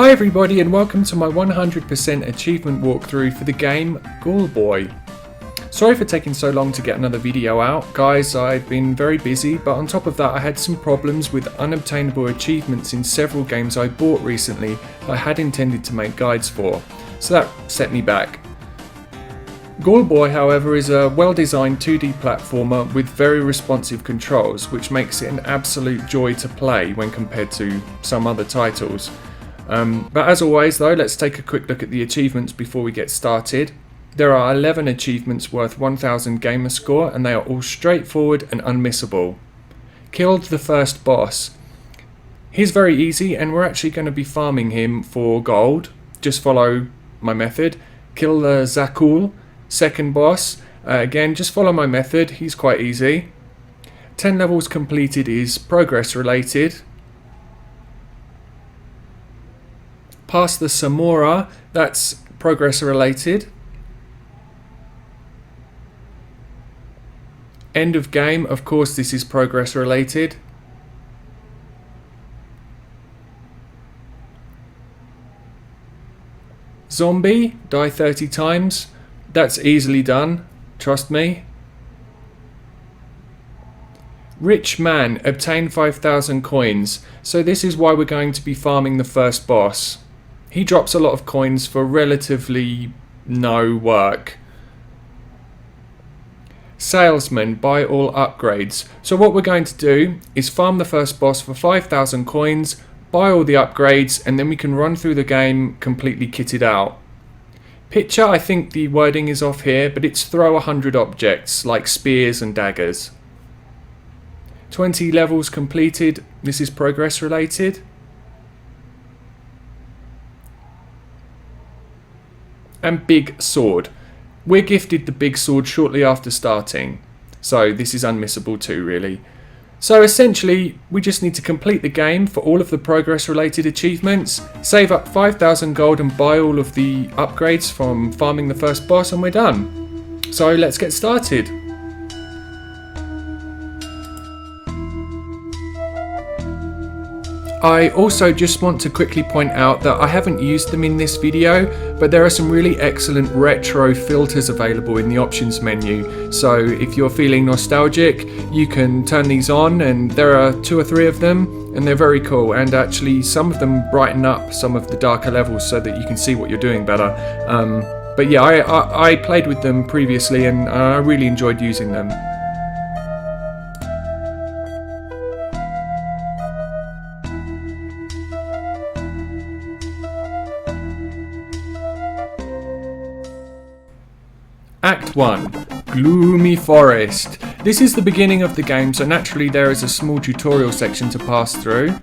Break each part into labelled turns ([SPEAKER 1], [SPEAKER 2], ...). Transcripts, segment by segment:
[SPEAKER 1] Hi everybody and welcome to my 100% achievement walkthrough for the game Ghoulboy. Sorry for taking so long to get another video out, guys. I've been very busy, but on top of that I had some problems with unobtainable achievements in several games I bought recently that I had intended to make guides for, so that set me back. Ghoulboy, however, is a well-designed 2D platformer with very responsive controls, which makes it an absolute joy to play when compared to some other titles. But as always though, let's take a quick look at the achievements before we get started. There are 11 achievements worth 1000 Gamerscore and they are all straightforward and unmissable. Killed the first boss. He's very easy and we're actually going to be farming him for gold. Just follow my method. Kill the Zakul. Second boss. Again, just follow my method. He's quite easy. 10 levels completed is progress related. Pass the Somora, that's progress related. End of game, of course this is progress related. Zombie, die 30 times, that's easily done, trust me. Rich man, obtain 5,000 coins, so this is why we're going to be farming the first boss. He drops a lot of coins for relatively no work. Salesman, buy all upgrades. So what we're going to do is farm the first boss for 5,000 coins, buy all the upgrades, and then we can run through the game completely kitted out. Picture, I think the wording is off here, but it's throw 100 objects like spears and daggers. 20 levels completed, this is progress related. And big sword. We're gifted the big sword shortly after starting, so this is unmissable too really. So essentially we just need to complete the game for all of the progress related achievements, save up 5,000 gold and buy all of the upgrades from farming the first boss and we're done. So let's get started. I also just want to quickly point out that I haven't used them in this video, but there are some really excellent retro filters available in the options menu. So if you're feeling nostalgic, you can turn these on, and there are 2 or 3 of them, and they're very cool. And actually some of them brighten up some of the darker levels so that you can see what you're doing better. But yeah, I played with them previously and I really enjoyed using them. Act 1. Gloomy Forest. This is the beginning of the game, so naturally there is a small tutorial section to pass through.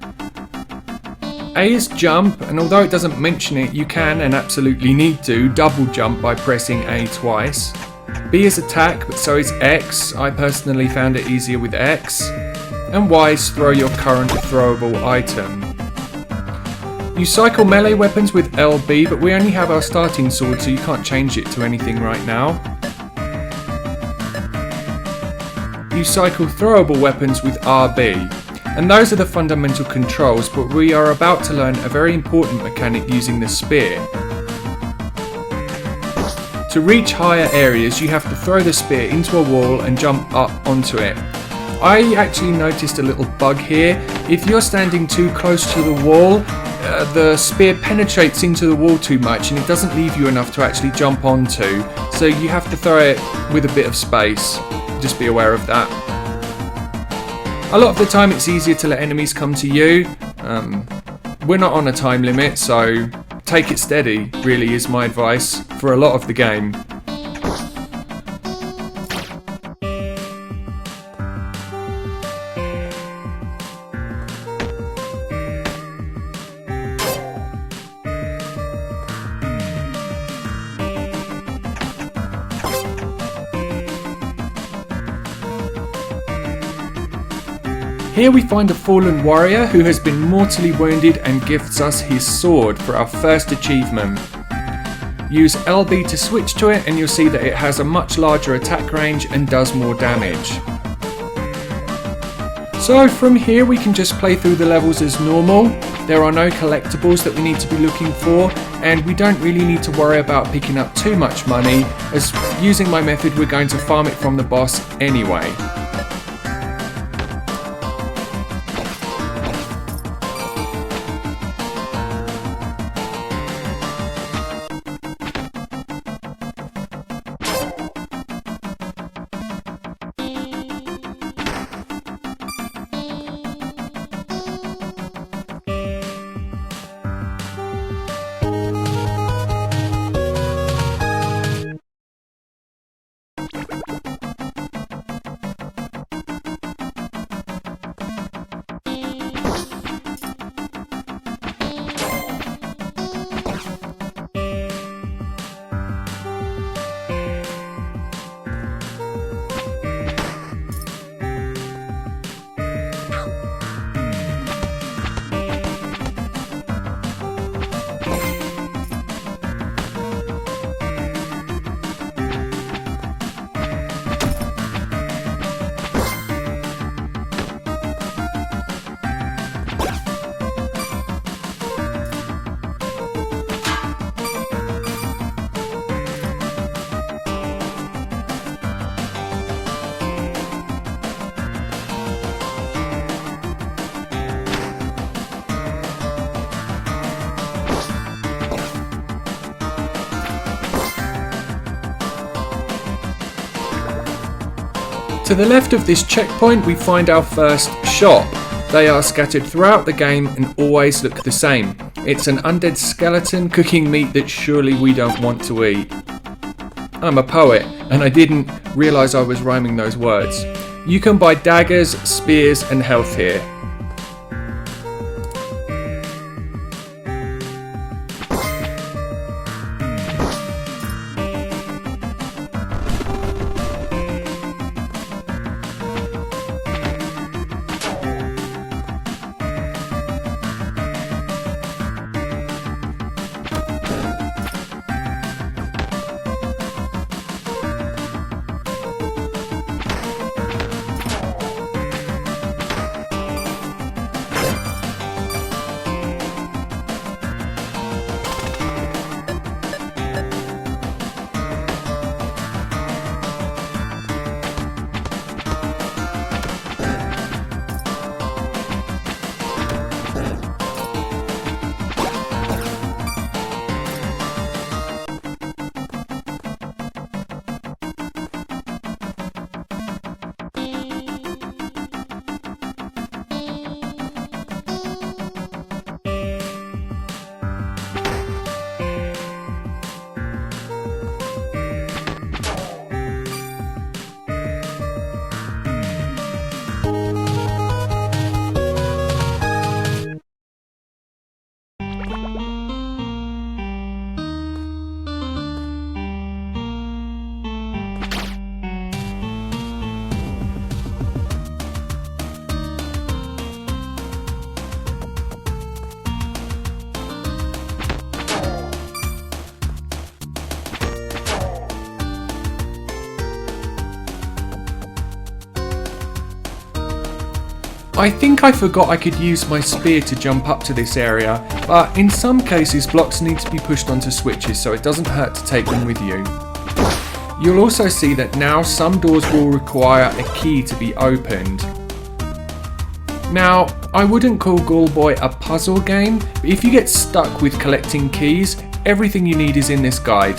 [SPEAKER 1] A is jump, and although it doesn't mention it, you can and absolutely need to double jump by pressing A twice. B is attack, but so is X. I personally found it easier with X. And Y is throw your current throwable item. You cycle melee weapons with LB, but we only have our starting sword, so you can't change it to anything right now. You cycle throwable weapons with RB, and those are the fundamental controls, but we are about to learn a very important mechanic using the spear. To reach higher areas, you have to throw the spear into a wall and jump up onto it. I actually noticed a little bug here. If you're standing too close to the wall, the spear penetrates into the wall too much and it doesn't leave you enough to actually jump onto, so you have to throw it with a bit of space. Just be aware of that. A lot of the time it's easier to let enemies come to you. We're not on a time limit, so take it steady really is my advice for a lot of the game. Here we find a fallen warrior who has been mortally wounded and gifts us his sword for our first achievement. Use LB to switch to it and you'll see that it has a much larger attack range and does more damage. So from here we can just play through the levels as normal. There are no collectibles that we need to be looking for, and we don't really need to worry about picking up too much money, as using my method we're going to farm it from the boss anyway. To the left of this checkpoint we find our first shop. They are scattered throughout the game and always look the same. It's an undead skeleton cooking meat that surely we don't want to eat. I'm a poet and I didn't realise I was rhyming those words. You can buy daggers, spears and health here. I think I forgot I could use my spear to jump up to this area, but in some cases blocks need to be pushed onto switches so it doesn't hurt to take them with you. You'll also see that now some doors will require a key to be opened. Now, I wouldn't call Ghoulboy a puzzle game, but if you get stuck with collecting keys, everything you need is in this guide.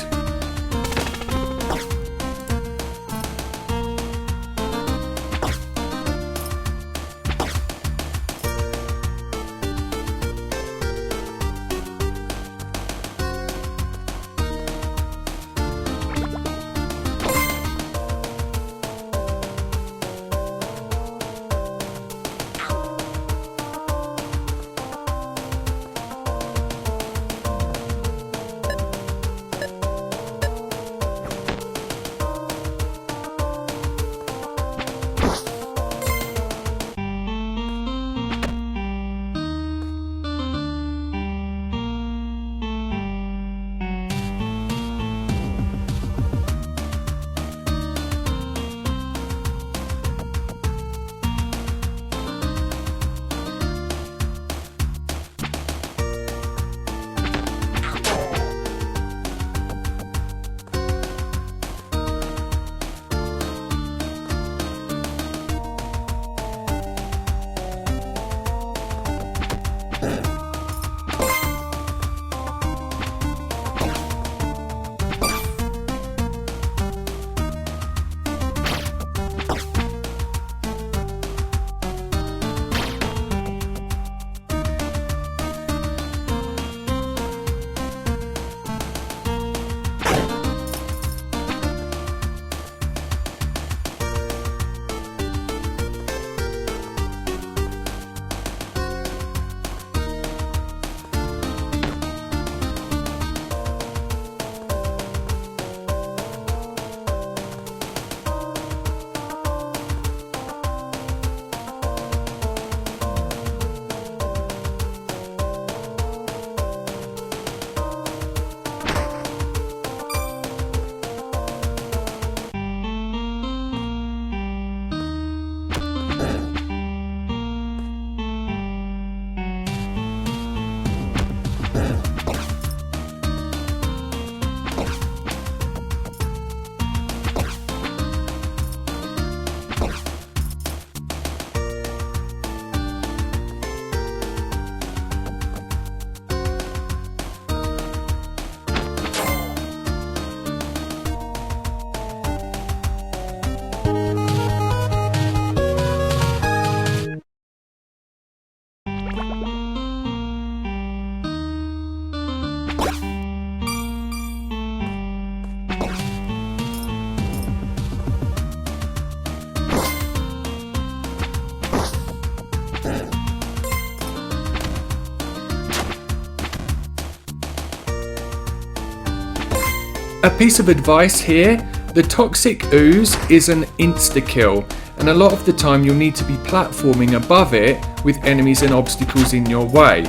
[SPEAKER 1] A piece of advice here, the toxic ooze is an insta-kill, and a lot of the time you'll need to be platforming above it with enemies and obstacles in your way.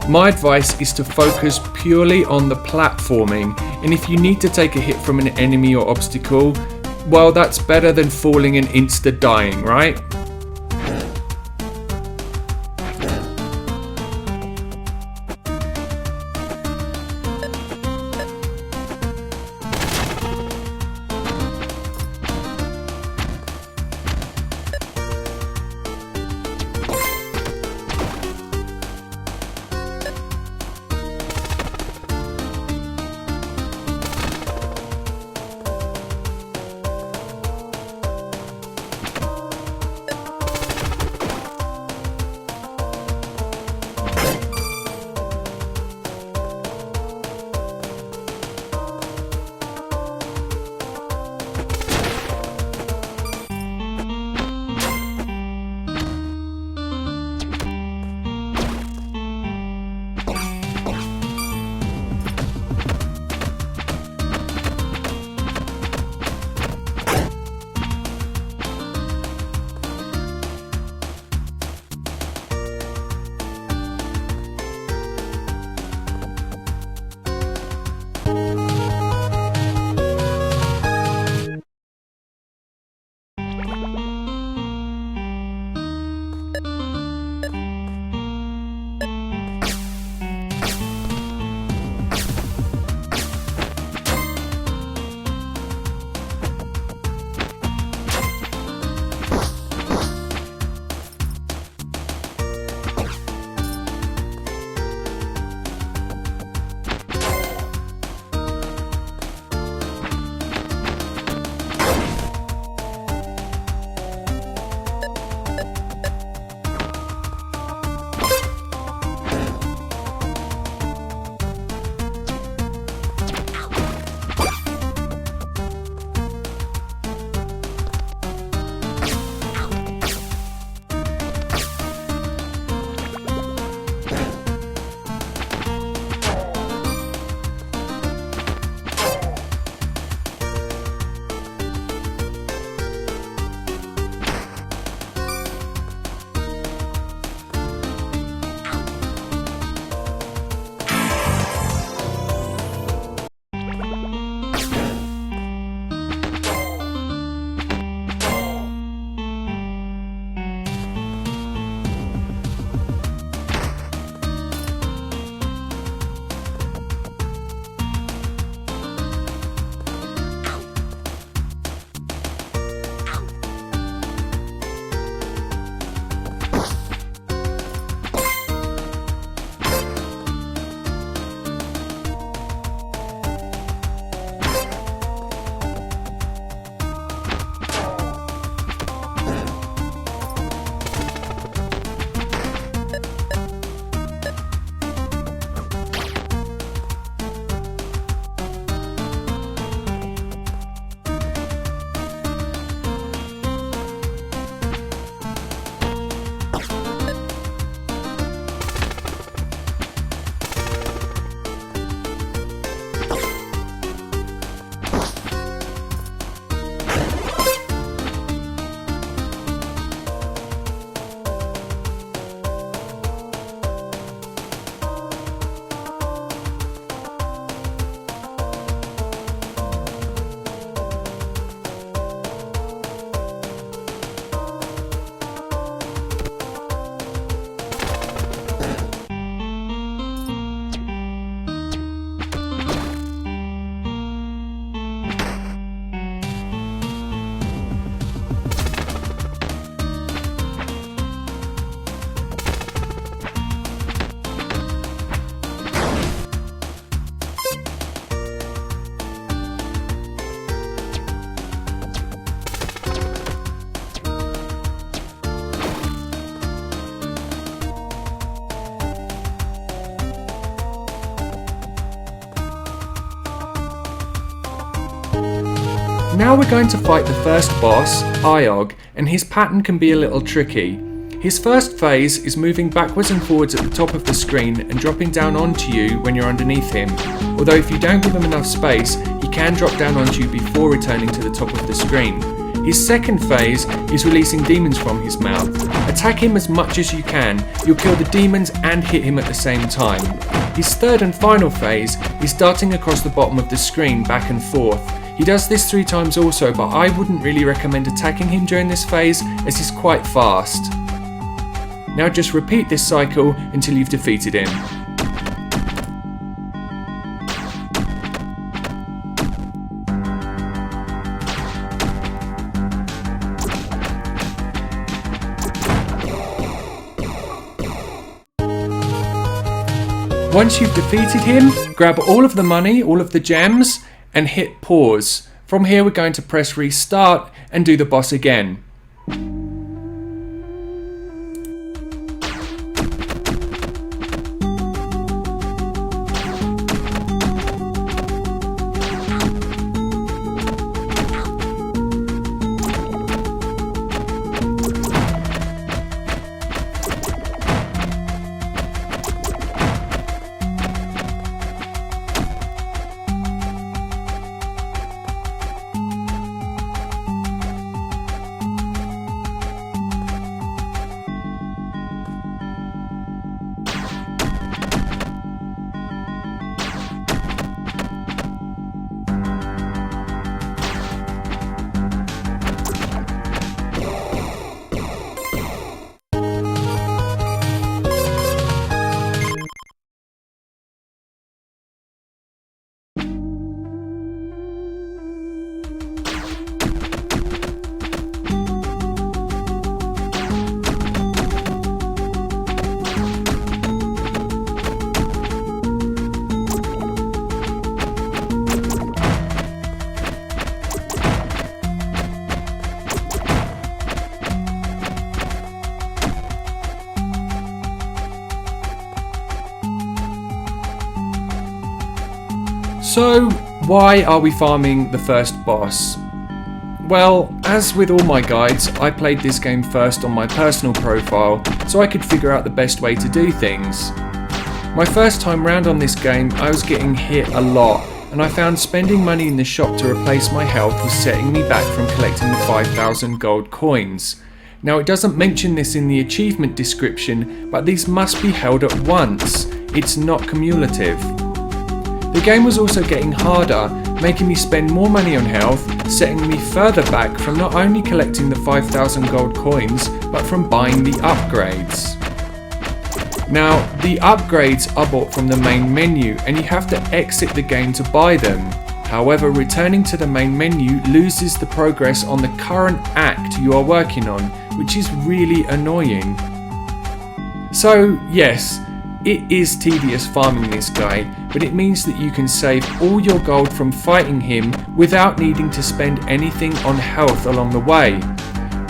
[SPEAKER 1] My advice is to focus purely on the platforming, and if you need to take a hit from an enemy or obstacle, well, that's better than falling and insta-dying, right? Now we're going to fight the first boss, Iog, and his pattern can be a little tricky. His first phase is moving backwards and forwards at the top of the screen and dropping down onto you when you're underneath him, although if you don't give him enough space, he can drop down onto you before returning to the top of the screen. His second phase is releasing demons from his mouth. Attack him as much as you can, you'll kill the demons and hit him at the same time. His third and final phase is darting across the bottom of the screen back and forth. He does this 3 times also, but I wouldn't really recommend attacking him during this phase as he's quite fast. Now just repeat this cycle until you've defeated him. Once you've defeated him, grab all of the money, all of the gems, and hit pause. From here we're going to press restart and do the boss again. So, why are we farming the first boss? Well, as with all my guides, I played this game first on my personal profile, so I could figure out the best way to do things. My first time round on this game, I was getting hit a lot, and I found spending money in the shop to replace my health was setting me back from collecting the 5,000 gold coins. Now, it doesn't mention this in the achievement description, but these must be held at once. It's not cumulative. The game was also getting harder, making me spend more money on health, setting me further back from not only collecting the 5,000 gold coins, but from buying the upgrades. Now, the upgrades are bought from the main menu and you have to exit the game to buy them. However, returning to the main menu loses the progress on the current act you are working on, which is really annoying. So, yes, it is tedious farming this guy, but it means that you can save all your gold from fighting him without needing to spend anything on health along the way.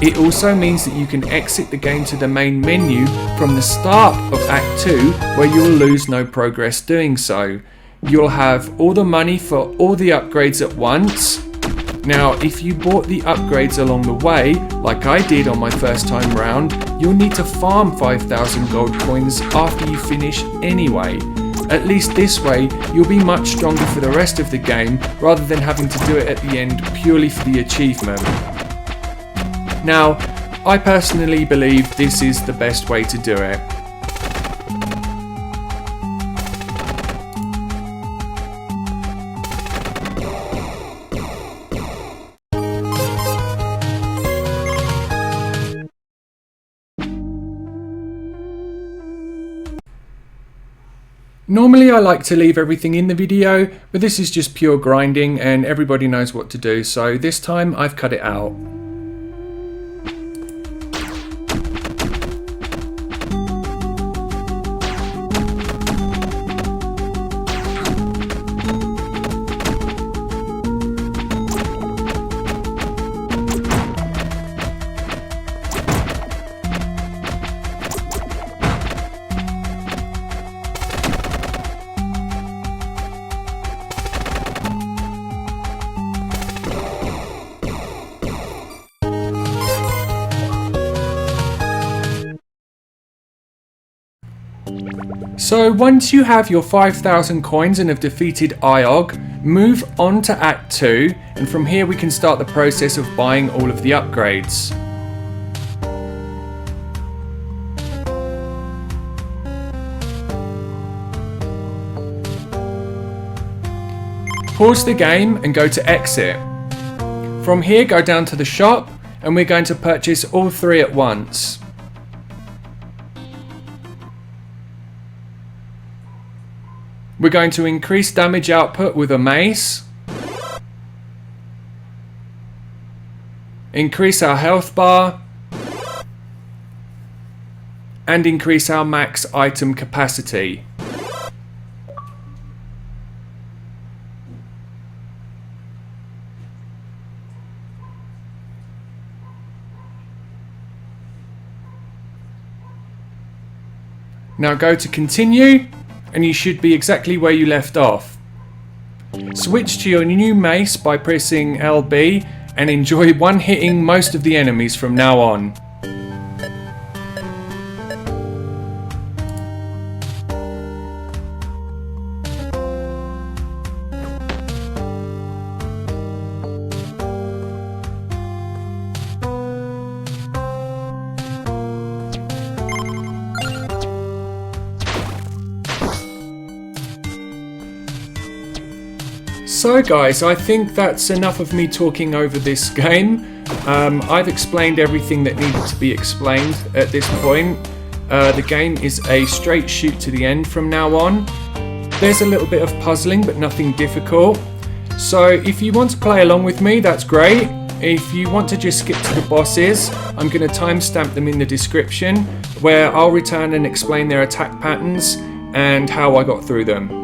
[SPEAKER 1] It also means that you can exit the game to the main menu from the start of Act 2, where you will lose no progress doing so. You'll have all the money for all the upgrades at once. Now, if you bought the upgrades along the way, like I did on my first time round, you'll need to farm 5,000 gold coins after you finish anyway. At least this way, you'll be much stronger for the rest of the game, rather than having to do it at the end purely for the achievement. Now, I personally believe this is the best way to do it. Normally I like to leave everything in the video, but this is just pure grinding and everybody knows what to do, so this time I've cut it out. So once you have your 5,000 coins and have defeated Iog, Move on to Act 2, and from here we can start the process of buying all of the upgrades. Pause the game and go to Exit. From here go down to the shop, and we're going to purchase all 3 at once. We're going to increase damage output with a mace, increase our health bar, and increase our max item capacity. Now go to continue, and you should be exactly where you left off. Switch to your new mace by pressing LB and enjoy one-hitting most of the enemies from now on. So guys, I think that's enough of me talking over this game. I've explained everything that needed to be explained at this point. The game is a straight shoot to the end from now on. There's a little bit of puzzling, but nothing difficult. So if you want to play along with me, that's great. If you want to just skip to the bosses, I'm going to timestamp them in the description, where I'll return and explain their attack patterns and how I got through them.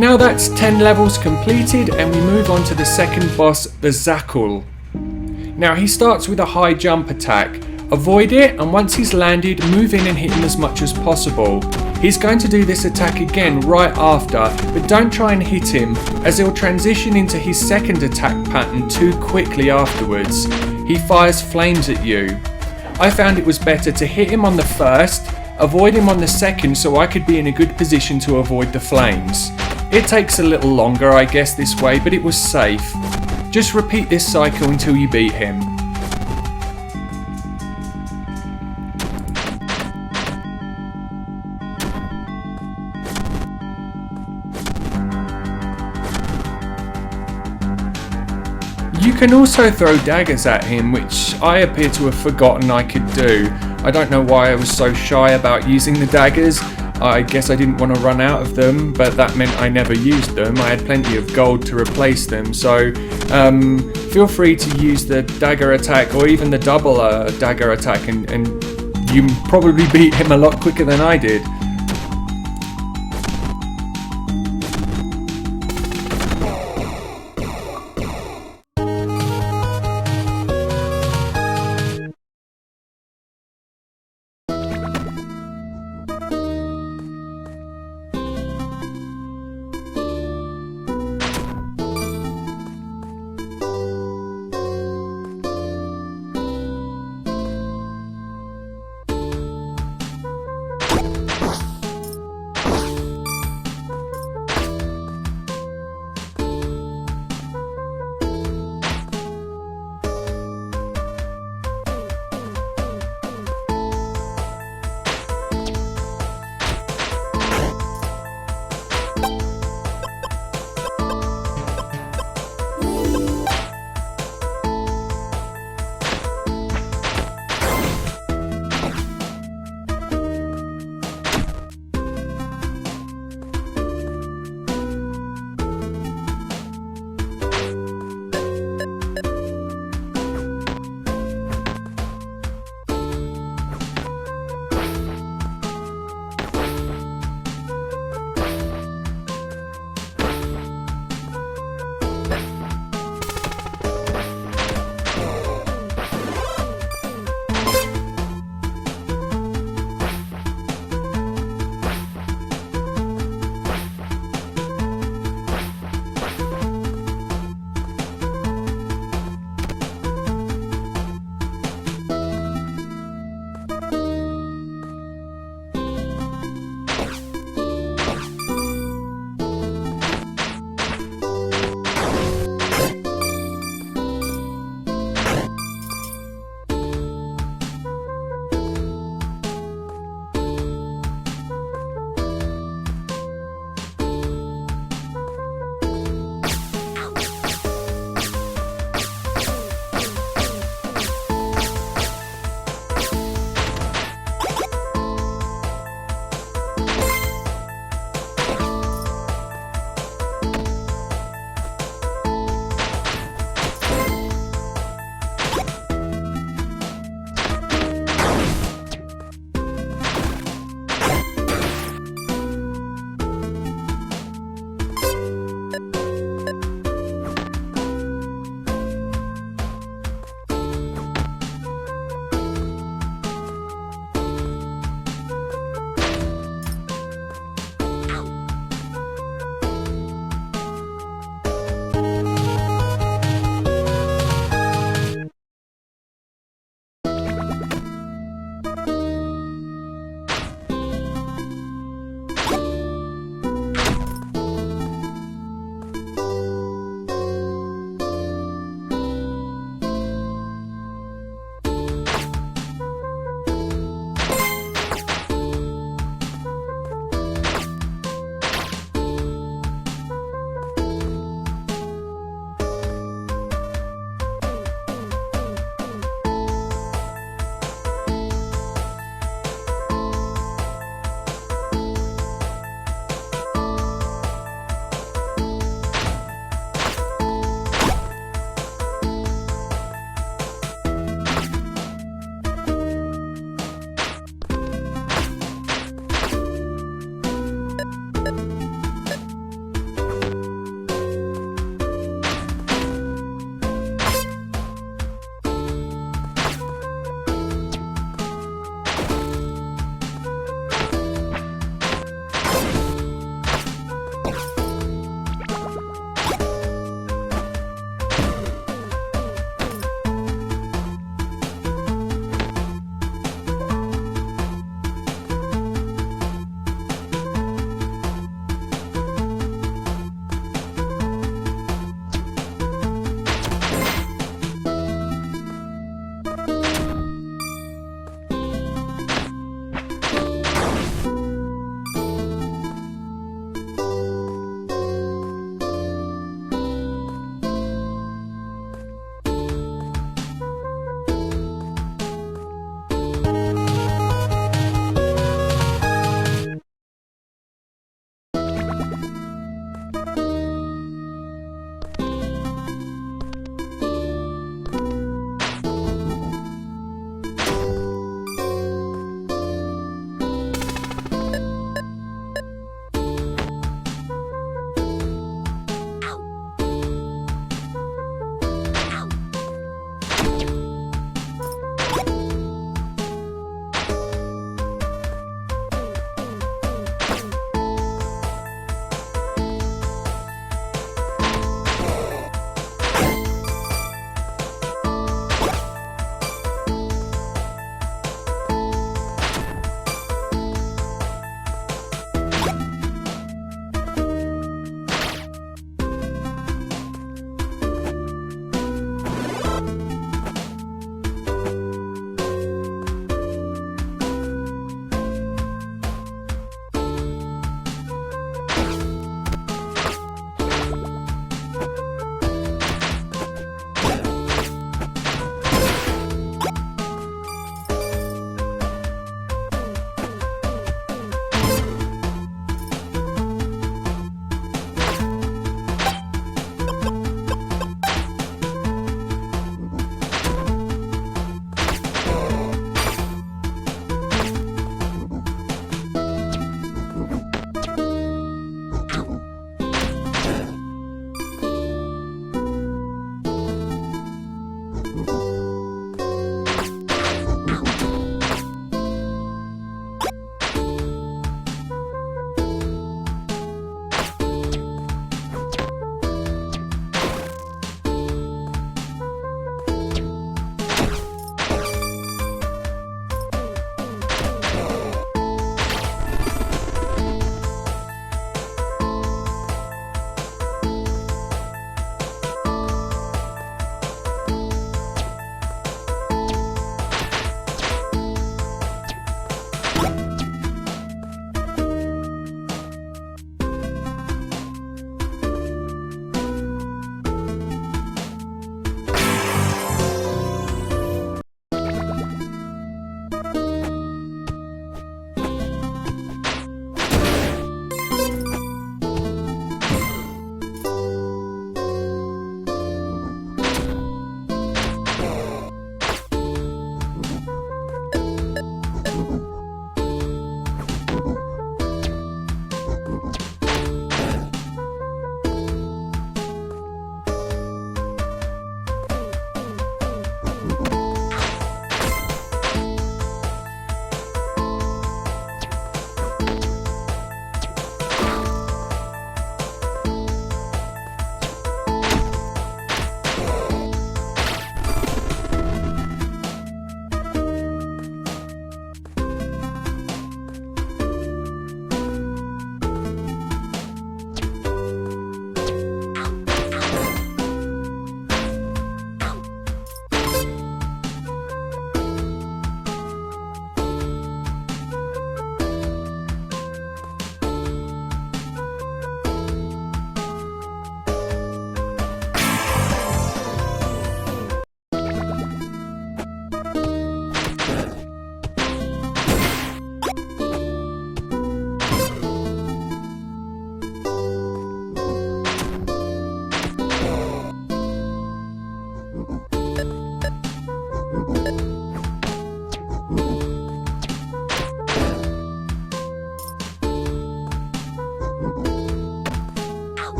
[SPEAKER 1] Now that's 10 levels completed, and we move on to the second boss, the Zakul. Now he starts with a high jump attack. Avoid it, and once he's landed, move in and hit him as much as possible. He's going to do this attack again right after, but don't try and hit him, as he'll transition into his second attack pattern too quickly afterwards. He fires flames at you. I found it was better to hit him on the first, avoid him on the second so I could be in a good position to avoid the flames. It takes a little longer, I guess, this way, but it was safe. Just repeat this cycle until you beat him. You can also throw daggers at him, which I appear to have forgotten I could do. I don't know why I was so shy about using the daggers. I guess I didn't want to run out of them, but that meant I never used them. I had plenty of gold to replace them, so feel free to use the dagger attack or even the double dagger attack, and you probably beat him a lot quicker than I did.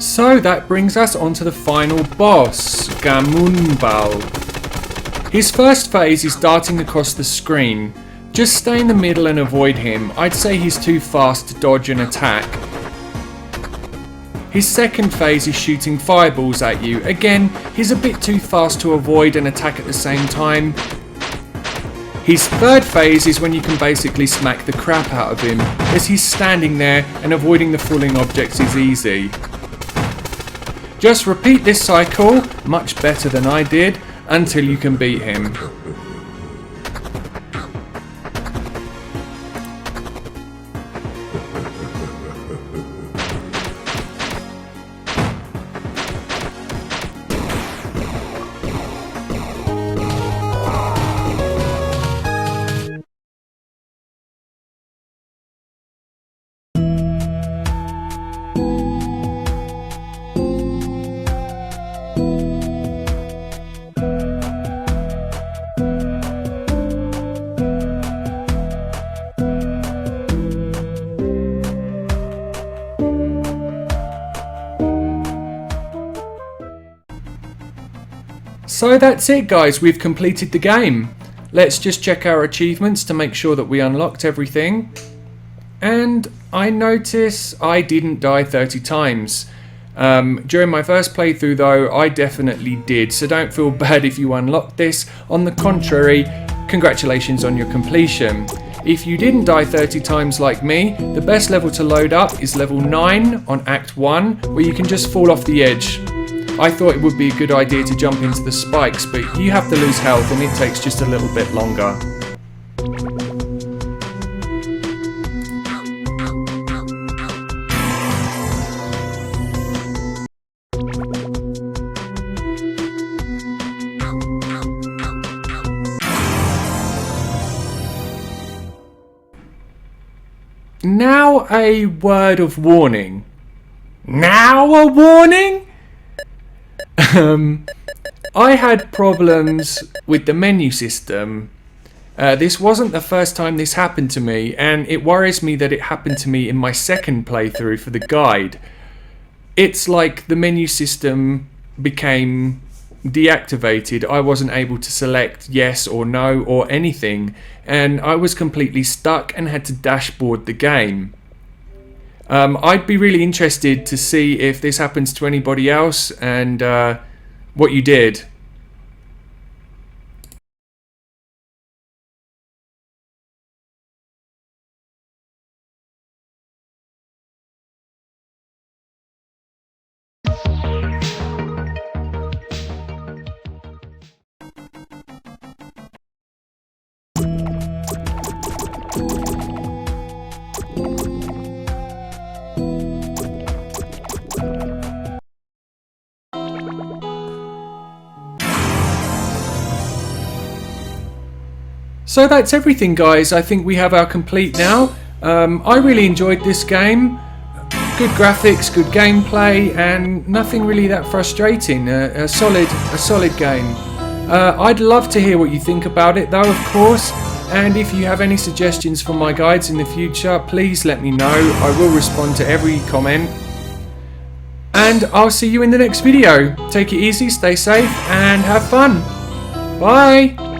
[SPEAKER 1] So that brings us on to the final boss, Gamunbal. His first phase is darting across the screen. Just stay in the middle and avoid him. I'd say he's too fast to dodge and attack. His second phase is shooting fireballs at you. Again, he's a bit too fast to avoid and attack at the same time. His third phase is when you can basically smack the crap out of him, as he's standing there and avoiding the falling objects is easy. Just repeat this cycle, much better than I did, until you can beat him. So that's it guys, we've completed the game. Let's just check our achievements to make sure that we unlocked everything. And I notice I didn't die 30 times. During my first playthrough though, I definitely did, so don't feel bad if you unlocked this. On the contrary, congratulations on your completion. If you didn't die 30 times like me, the best level to load up is level 9 on Act 1, where you can just fall off the edge. I thought it would be a good idea to jump into the spikes, but you have to lose health and it takes just a little bit longer. Now a word of warning. Now a warning? I had problems with the menu system. This wasn't the first time this happened to me, and it worries me that it happened to me in my second playthrough for the guide. It's like the menu system became deactivated. I wasn't able to select yes or no or anything, and I was completely stuck and had to dashboard the game. I'd be really interested to see if this happens to anybody else and what you did. So that's everything, guys. I think we have our complete now. I really enjoyed this game. Good graphics, good gameplay, and nothing really that frustrating. A solid game. I'd love to hear what you think about it, though, of course. And if you have any suggestions for my guides in the future, please let me know. I will respond to every comment. And I'll see you in the next video. Take it easy, stay safe, and have fun. Bye!